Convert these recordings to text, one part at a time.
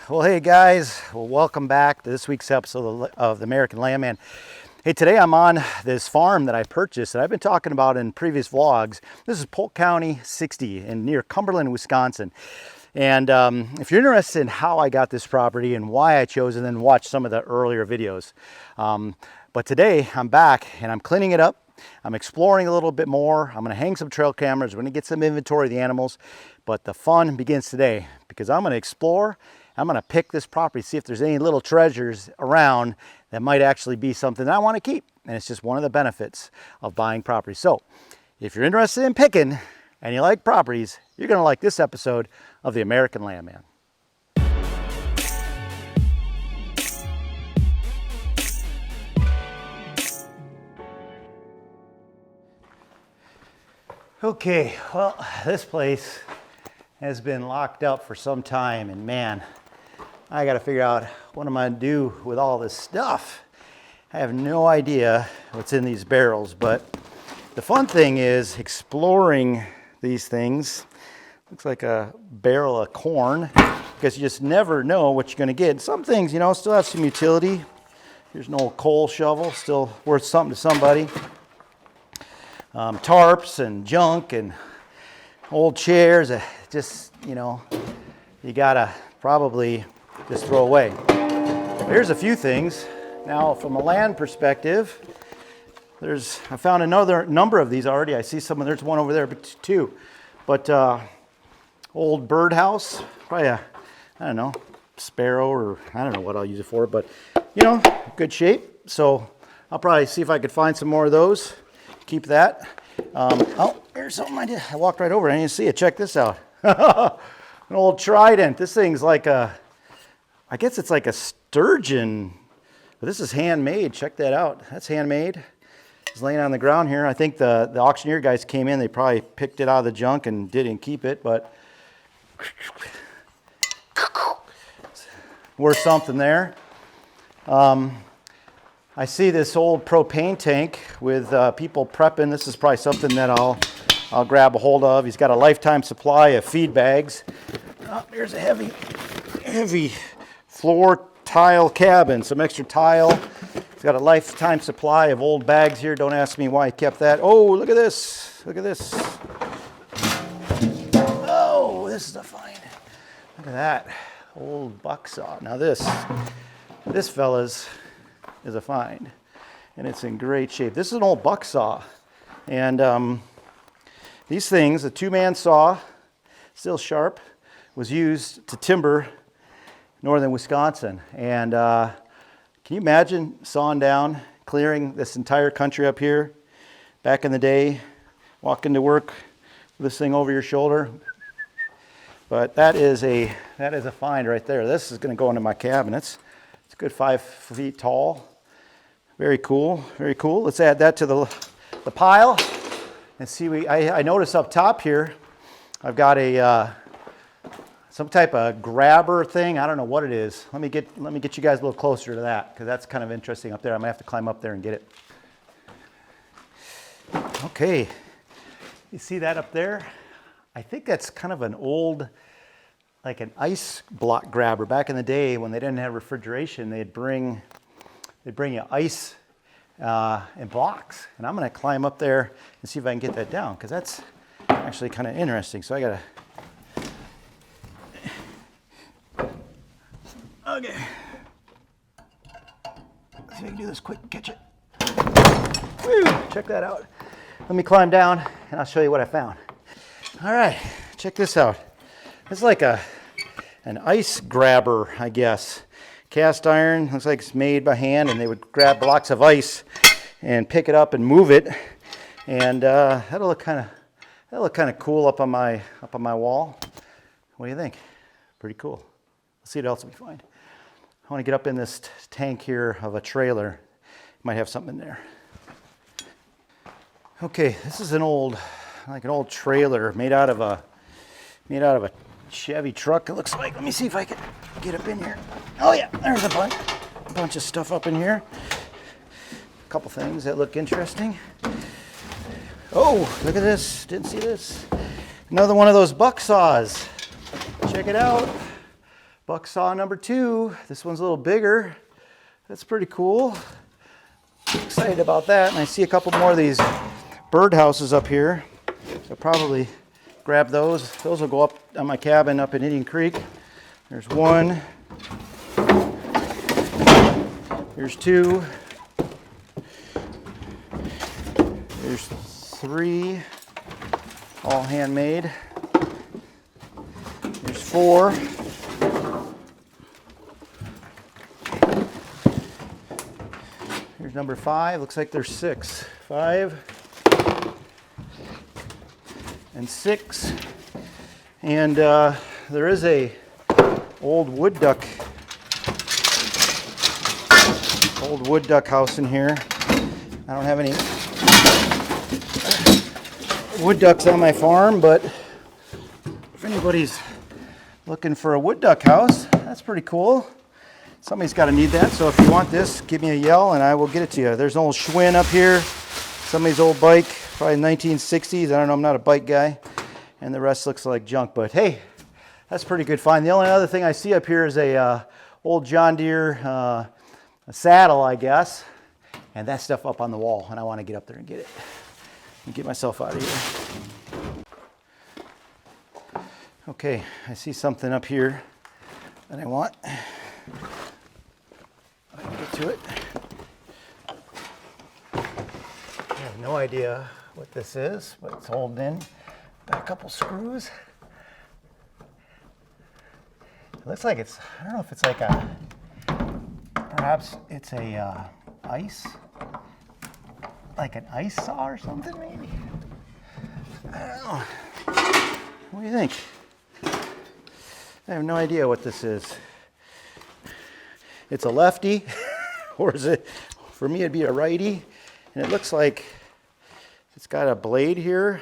Well, hey guys, well, welcome back to this week's episode of the American Landman. Hey, today I'm on this farm that I purchased that I've been talking about in previous vlogs. This is Polk County 60 in near Cumberland, Wisconsin. And if you're interested in how I got this property and why I chose it, then watch some of the earlier videos. But today I'm back and I'm cleaning it up. I'm exploring a little bit more. I'm going to hang some trail cameras. We're going to get some inventory of the animals. But the fun begins today because I'm going to explore. I'm going to pick this property, see if there's any little treasures around that might actually be something that I want to keep. And it's just one of the benefits of buying property. So if you're interested in picking and you like properties, you're going to like this episode of the American Landman. Okay, well, this place has been locked up for some time, and man, I got to figure out what am I going to do with all this stuff. I have no idea what's in these barrels, but the fun thing is exploring these things. Looks like a barrel of corn, because you just never know what you're going to get. Some things, you know, still have some utility. Here's an old coal shovel, still worth something to somebody. Tarps and junk and old chairs, just, you know, you gotta probably just throw away. Here's a few things. Now, from a land perspective, I found another number of these already. I see some, there's one over there, but two. But old birdhouse, probably I don't know, sparrow, or I don't know what I'll use it for, but you know, good shape. So I'll probably see if I could find some more of those. Keep that. Oh, here's something I did. I walked right over it. I didn't see it. Check this out. An old trident. This thing's like I guess it's like a sturgeon. But this is handmade. Check that out. That's handmade. It's laying on the ground here. I think the auctioneer guys came in. They probably picked it out of the junk and didn't keep it, but worth something there. I see this old propane tank with people prepping. This is probably something that I'll grab a hold of. He's got a lifetime supply of feed bags. Oh, there's a heavy floor tile cabin, some extra tile. He's got a lifetime supply of old bags here. Don't ask me why he kept that. Oh, look at this. Look at this. Oh, this is a find. Look at that. Old buck saw. Now this fella's is a find, and it's in great shape. This is an old buck saw, and these things, a two-man saw, still sharp, was used to timber northern Wisconsin. And can you imagine sawing down, clearing this entire country up here back in the day, walking to work with this thing over your shoulder? But that is a find right there. This is going to go into my cabinets. It's a good 5 feet tall. Very cool, very cool. Let's add that to the pile and see. I notice up top here, I've got some type of grabber thing. I don't know what it is. Let me get you guys a little closer to that, because that's kind of interesting up there. I'm gonna have to climb up there and get it. Okay, you see that up there? I think that's kind of an old, like an ice block grabber. Back in the day when they didn't have refrigeration, they'd bring you ice in blocks. And I'm going to climb up there and see if I can get that down, because that's actually kind of interesting. So I got to... Okay. Let's see if I can do this quick and catch it. Woo! Check that out. Let me climb down and I'll show you what I found. All right, check this out. It's like an ice grabber, I guess. Cast iron, looks like it's made by hand, and they would grab blocks of ice and pick it up and move it, and that'll look kind of cool up on my wall. What do you think? Pretty cool. Let's see what else we find. I want to get up in this tank here of a trailer. Might have something in there. Okay, this is an old trailer made out of a Chevy truck, it looks like. Let me see if I can get up in here. Oh yeah, there's a bunch of stuff up in here. A couple things that look interesting. Oh, look at this. Didn't see this. Another one of those buck saws. Check it out. buck saw number 2. This one's a little bigger. That's pretty cool. Excited about that. And I see a couple more of these birdhouses up here. I'll probably grab those. Those will go up on my cabin up in Indian Creek. There's 1. Here's 2. There's 3. All handmade. There's 4. Here's number 5. Looks like there's 6. 5 and 6. And there is a old wood duck house in here. I don't have any wood ducks on my farm, but if anybody's looking for a wood duck house, that's pretty cool. Somebody's got to need that, so if you want this, give me a yell and I will get it to you. There's an old Schwinn up here, somebody's old bike, probably 1960s. I don't know, I'm not a bike guy, and the rest looks like junk, but hey, that's a pretty good find. The only other thing I see up here is a old John Deere a saddle, I guess, and that stuff up on the wall, and I want to get up there and get it and get myself out of here. Okay, I see something up here that I want. I can get to it. I have no idea what this is, but it's holding in by a couple screws. It looks like it's, I don't know if it's like a, perhaps it's a ice, like an ice saw or something maybe? I don't know. What do you think? I have no idea what this is. It's a lefty, or is it, for me it'd be a righty, and it looks like it's got a blade here.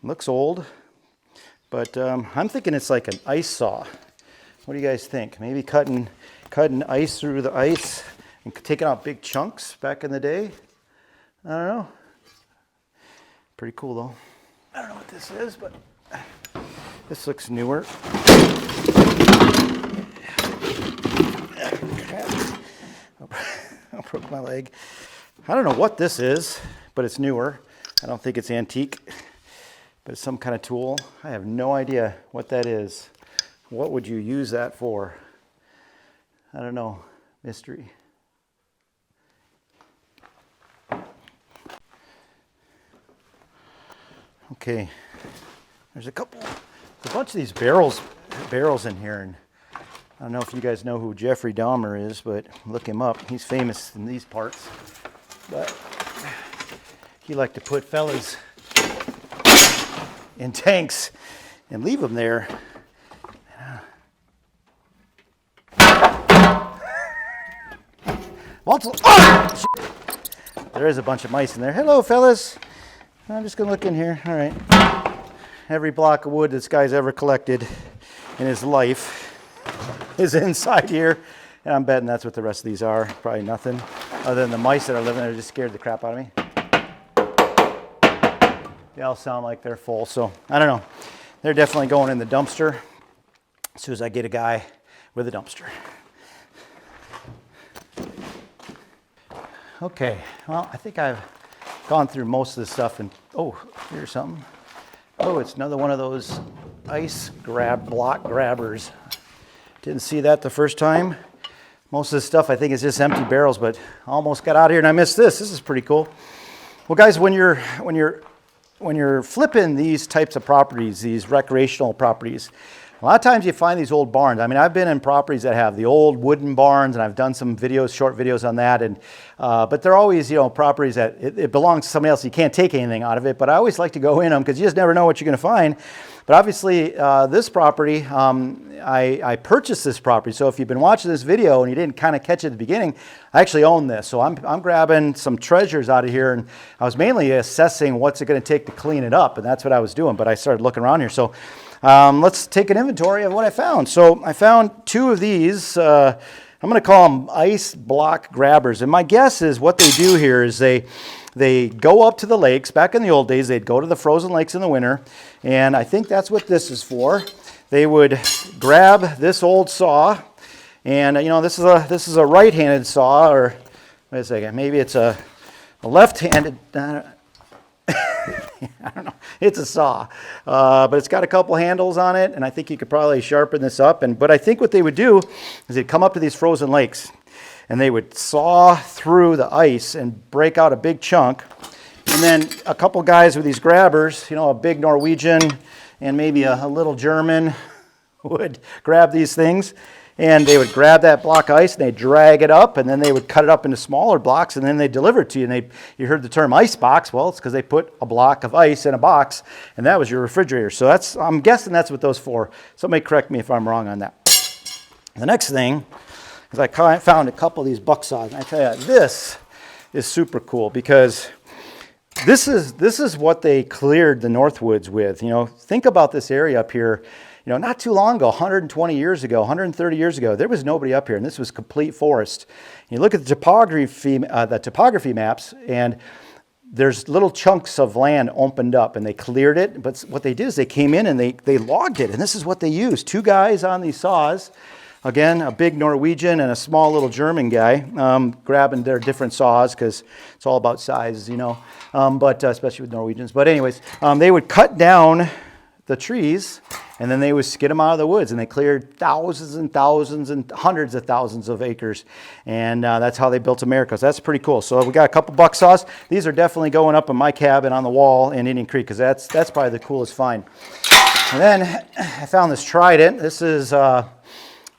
Looks old, but I'm thinking it's like an ice saw. What do you guys think? Maybe cutting ice through the ice and taking out big chunks back in the day? I don't know. Pretty cool though. I don't know what this is, but this looks newer. I broke my leg. I don't know what this is, but it's newer. I don't think it's antique, but it's some kind of tool. I have no idea what that is. What would you use that for? I don't know. Mystery. Okay. There's a bunch of these barrels in here, and I don't know if you guys know who Jeffrey Dahmer is, but look him up. He's famous in these parts. But he liked to put fellas in tanks and leave them there. Oh, there is a bunch of mice in there. Hello, fellas. I'm just gonna look in here. All right. Every block of wood this guy's ever collected in his life is inside here, and I'm betting that's what the rest of these are. Probably nothing other than the mice that are living there just scared the crap out of me. They all sound like they're full, so I don't know. They're definitely going in the dumpster as soon as I get a guy with a dumpster. Okay, well, I think I've gone through most of the stuff, and oh, here's something. Oh, it's another one of those ice block grabbers. Didn't see that the first time. Most of this stuff I think is just empty barrels, but almost got out of here and I missed this. This is pretty cool. Well, guys, when you're flipping these types of properties, these recreational properties, a lot of times you find these old barns. I mean, I've been in properties that have the old wooden barns, and I've done some videos, short videos on that. And but they're always, properties that it belongs to somebody else. You can't take anything out of it. But I always like to go in them because you just never know what you're going to find. But obviously, this property, I purchased this property. So if you've been watching this video and you didn't kind of catch it at the beginning, I actually own this. So I'm grabbing some treasures out of here, and I was mainly assessing what's it going to take to clean it up, and that's what I was doing. But I started looking around here. So let's take an inventory of what I found. So I found 2 of these. I'm going to call them ice block grabbers. And my guess is what they do here is they go up to the lakes. Back in the old days, they'd go to the frozen lakes in the winter. And I think that's what this is for. they would grab this old saw, and this is a right-handed saw, or wait a second, maybe it's a left-handed. I don't know. It's a saw, but it's got a couple handles on it, and I think you could probably sharpen this up. But I think what they would do is they'd come up to these frozen lakes, and they would saw through the ice and break out a big chunk. And then a couple guys with these grabbers, a big Norwegian and maybe a little German would grab these things, and they would grab that block of ice and they'd drag it up, and then they would cut it up into smaller blocks, and then they'd deliver it to you. And you heard the term ice box. Well, it's because they put a block of ice in a box, and that was your refrigerator. So I'm guessing that's what those for. Somebody correct me if I'm wrong on that. The next thing is I found a couple of these buck saws, and I tell you, this is super cool because this is what they cleared the Northwoods with. Think about this area up here. Not too long ago, 120 years ago, 130 years ago, there was nobody up here, and this was complete forest. You look at the topography maps, and there's little chunks of land opened up, and they cleared it. But what they did is they came in and they logged it, and this is what they used. 2 guys on these saws. Again, a big Norwegian and a small little German guy grabbing their different saws because it's all about size, but especially with Norwegians. But anyways, they would cut down the trees, and then they would skid them out of the woods, and they cleared thousands and thousands and hundreds of thousands of acres, and that's how they built America. So that's pretty cool. So we got a couple buck saws. These are definitely going up in my cabin on the wall in Indian Creek because that's probably the coolest find. And then I found this trident. This is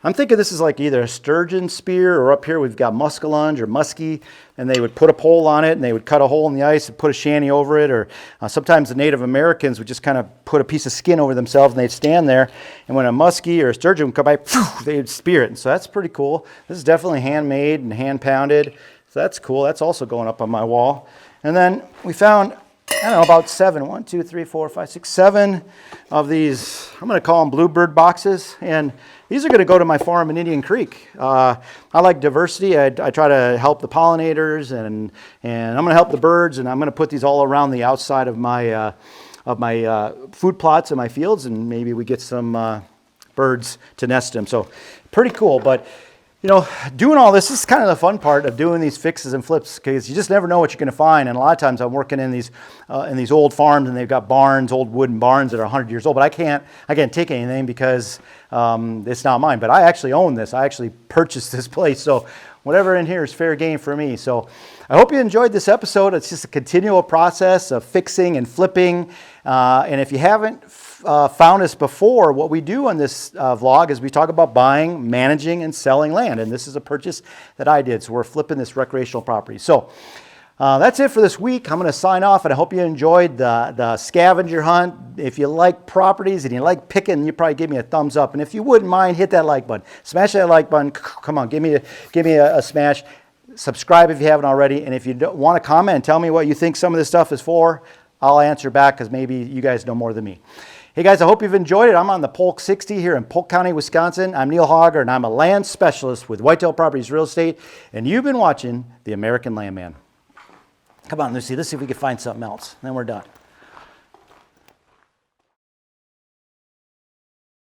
I'm thinking this is like either a sturgeon spear, or up here we've got muskellunge or muskie, and they would put a pole on it and they would cut a hole in the ice and put a shanty over it, or sometimes the Native Americans would just kind of put a piece of skin over themselves and they'd stand there, and when a muskie or a sturgeon would come by, they'd spear it. And so that's pretty cool. This is definitely handmade and hand pounded, so that's cool. That's also going up on my wall. And then we found, about 7, 1, 2, 3, 4, 5, 6, 7 of these, I'm going to call them bluebird boxes, and these are going to go to my farm in Indian Creek. I like diversity. I try to help the pollinators, and I'm going to help the birds, and I'm going to put these all around the outside of my food plots and my fields, and maybe we get some birds to nest them. So pretty cool. But doing all this is kind of the fun part of doing these fixes and flips, because you just never know what you're going to find. And a lot of times I'm working in these old farms, and they've got barns, old wooden barns that are 100 years old. But I can't take anything because it's not mine. But I actually own this. I actually purchased this place. So whatever in here is fair game for me. So I hope you enjoyed this episode. It's just a continual process of fixing and flipping. And if you haven't found us before, what we do on this vlog is we talk about buying, managing, and selling land. And this is a purchase that I did. So we're flipping this recreational property. So that's it for this week. I'm going to sign off, and I hope you enjoyed the scavenger hunt. If you like properties and you like picking, you probably give me a thumbs up. And if you wouldn't mind, hit that like button. Smash that like button. Come on, give me a smash. Subscribe if you haven't already. And if you don't want to comment and tell me what you think some of this stuff is for, I'll answer back, because maybe you guys know more than me. Hey guys, I hope you've enjoyed it. I'm on the Polk 60 here in Polk County, Wisconsin. I'm Neil Hogger, and I'm a land specialist with Whitetail Properties Real Estate. And you've been watching The American Landman. Come on, Lucy, let's see if we can find something else. Then we're done.